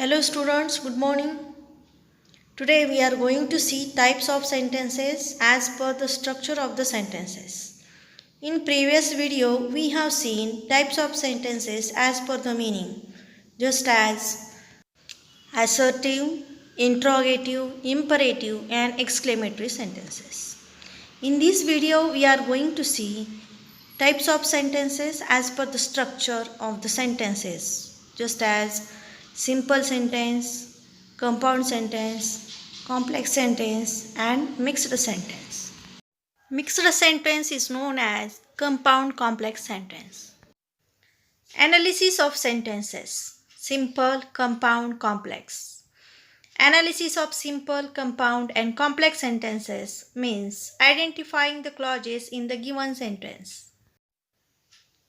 Hello students, good morning. Today we are going to see types of sentences as per the structure of the sentences. In previous video we have seen types of sentences as per the meaning, just as assertive, interrogative, imperative and exclamatory sentences. In this video we are going to see types of sentences as per the structure of the sentences, just as simple sentence, compound sentence, complex sentence and mixed sentence. Mixed sentence is known as compound complex sentence. Analysis of sentences: simple, compound, complex. Analysis of simple, compound and complex sentences means identifying the clauses in the given sentence.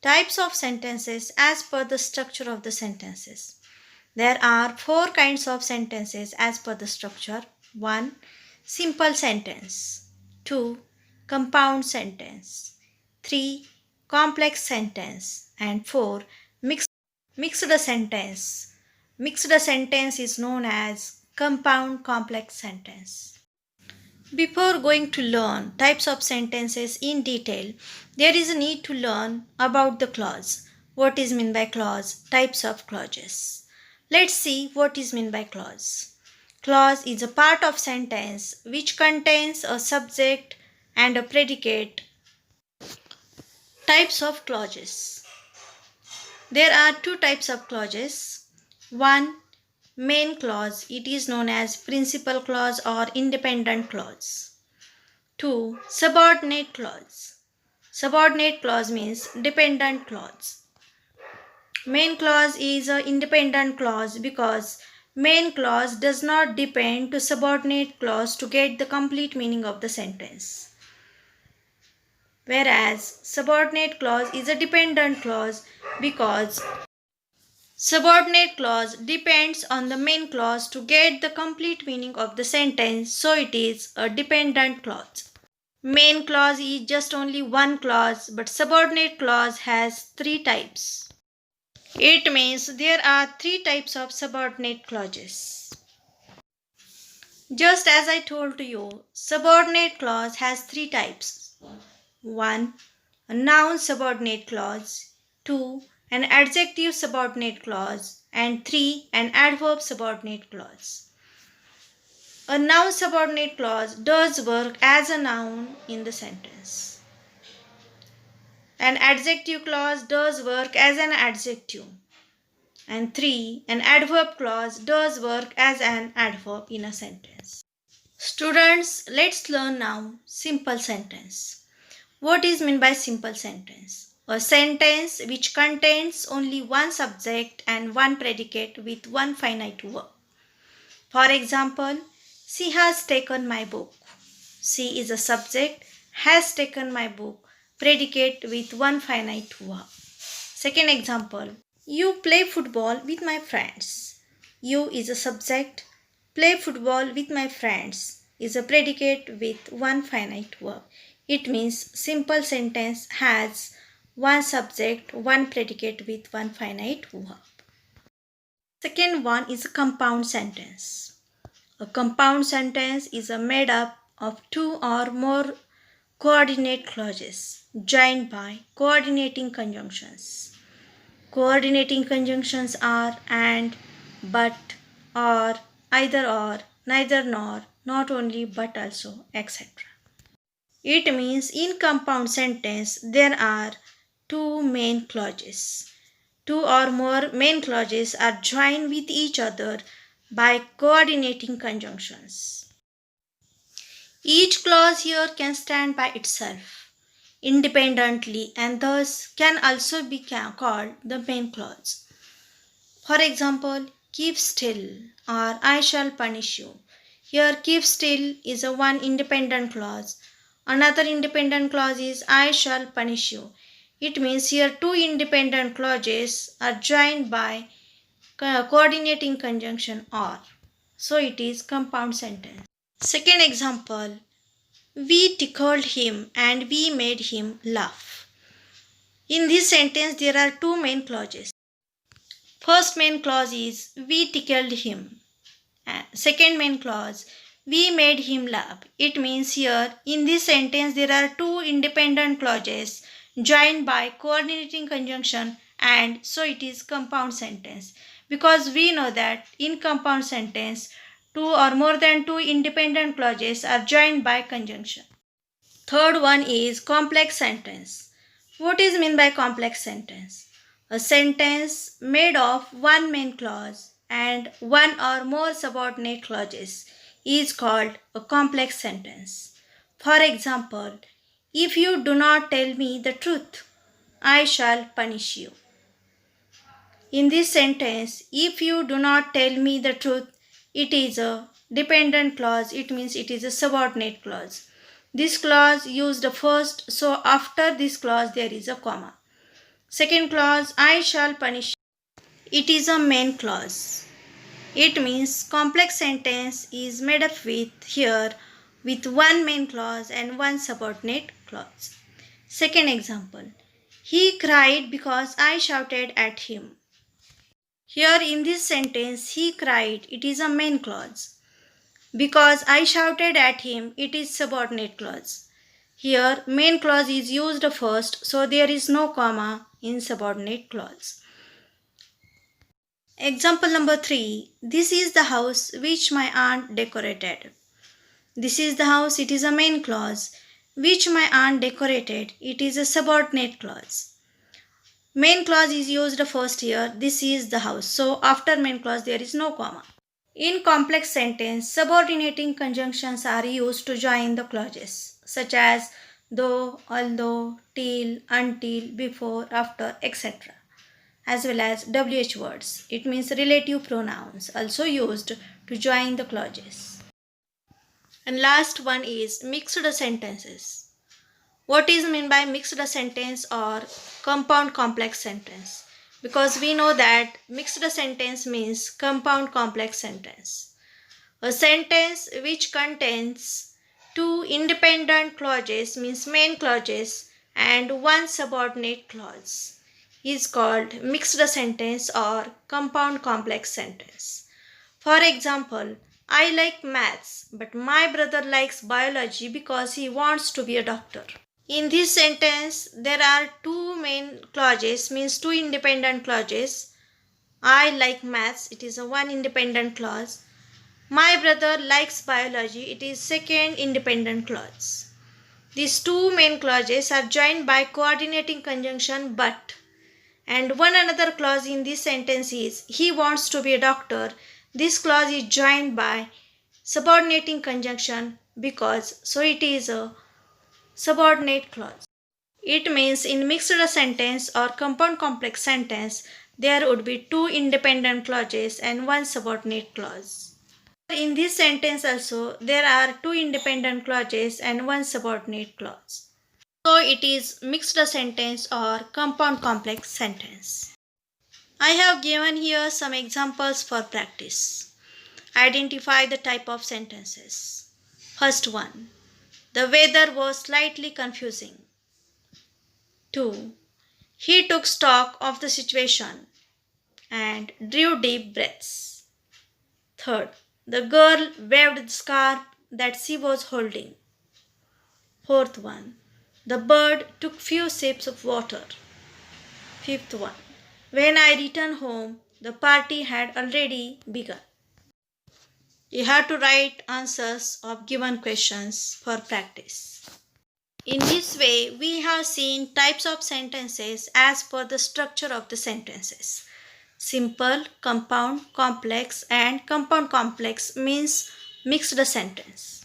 Types of sentences as per the structure of the sentences. There are four kinds of sentences as per the structure. 1. Simple sentence. 2. Compound sentence. 3. Complex sentence. And 4. Mixed sentence. Mixed sentence is known as compound complex sentence. Before going to learn types of sentences in detail, there is a need to learn about the clause. What is meant by clause? Types of clauses. Let's see what is meant by clause. Clause is a part of sentence which contains a subject and a predicate. Types of clauses. There are two types of clauses. 1. Main clause. It is known as principal clause or independent clause. 2. Subordinate clause. Subordinate clause means dependent clause. Main clause is an independent clause because main clause does not depend to subordinate clause to get the complete meaning of the sentence. Whereas subordinate clause is a dependent clause because subordinate clause depends on the main clause to get the complete meaning of the sentence, so it is a dependent clause. Main clause is just only one clause, but subordinate clause has three types. It means there are three types of subordinate clauses. Just as I told you, subordinate clause has three types. 1. A noun subordinate clause. 2. An adjective subordinate clause. And 3. An adverb subordinate clause. A noun subordinate clause does work as a noun in the sentence. An adjective clause does work as an adjective. And 3. An adverb clause does work as an adverb in a sentence. Students, let's learn now simple sentence. What is meant by simple sentence? A sentence which contains only one subject and one predicate with one finite verb. For example, she has taken my book. She is a subject, has taken my book, predicate with one finite verb. Second example, you play football with my friends. You is a subject, play football with my friends is a predicate with one finite verb. It means simple sentence has one subject, one predicate with one finite verb. Second one is a compound sentence. A compound sentence is made up of two or more coordinate clauses joined by coordinating conjunctions. Coordinating conjunctions are and, but, or, either or, neither nor, not only but also, etc. It means in compound sentence there are two main clauses. Two or more main clauses are joined with each other by coordinating conjunctions. Each clause here can stand by itself independently and thus can also be called the main clause. For example, keep still or I shall punish you. Here keep still is a one independent clause. Another independent clause is I shall punish you. It means here two independent clauses are joined by coordinating conjunction or. So it is compound sentence. Second example, we tickled him and we made him laugh. In this sentence there are two main clauses. First main clause is we tickled him. Second main clause, we made him laugh. It means here in this sentence there are two independent clauses joined by coordinating conjunction, and so it is compound sentence, because we know that in compound sentence two or more than two independent clauses are joined by conjunction. Third one is complex sentence. What is meant by complex sentence? A sentence made of one main clause and one or more subordinate clauses is called a complex sentence. For example, if you do not tell me the truth, I shall punish you. In this sentence, if you do not tell me the truth, it is a dependent clause. It means it is a subordinate clause. This clause used first, so after this clause there is a comma. Second clause, I shall punish you. It is a main clause. It means complex sentence is made up with one main clause and one subordinate clause. Second example, he cried because I shouted at him. Here in this sentence, he cried, it is a main clause. Because I shouted at him, it is subordinate clause. Here, main clause is used first, so there is no comma in subordinate clause. Example number 3. This is the house which my aunt decorated. This is the house, it is a main clause. Which my aunt decorated, it is a subordinate clause. Main clause is used first here. This is the house. So after main clause there is no comma. In complex sentence, subordinating conjunctions are used to join the clauses such as though, although, till, until, before, after, etc. As well as WH words. It means relative pronouns also used to join the clauses. And last one is mixed sentences. What is meant by mixed sentence or compound complex sentence? Because we know that mixed sentence means compound complex sentence. A sentence which contains two independent clauses means main clauses and one subordinate clause is called mixed sentence or compound complex sentence. For example, I like maths, but my brother likes biology because he wants to be a doctor. In this sentence, there are two main clauses, means two independent clauses. I like maths, it is a one independent clause. My brother likes biology, it is second independent clause. These two main clauses are joined by coordinating conjunction but, and one another clause in this sentence is he wants to be a doctor. This clause is joined by subordinating conjunction because, so it is a subordinate clause. It means in mixed sentence or compound complex sentence, there would be two independent clauses and one subordinate clause. In this sentence also, there are two independent clauses and one subordinate clause. So it is mixed sentence or compound complex sentence. I have given here some examples for practice. Identify the type of sentences. First one. The weather was slightly confusing. 2. He took stock of the situation and drew deep breaths. 3rd. The girl waved the scarf that she was holding. 4th one. The bird took few sips of water. 5th one. When I returned home, the party had already begun. You have to write answers of given questions for practice. In this way, we have seen types of sentences as per the structure of the sentences. Simple, compound, complex, and compound complex means mixed sentence.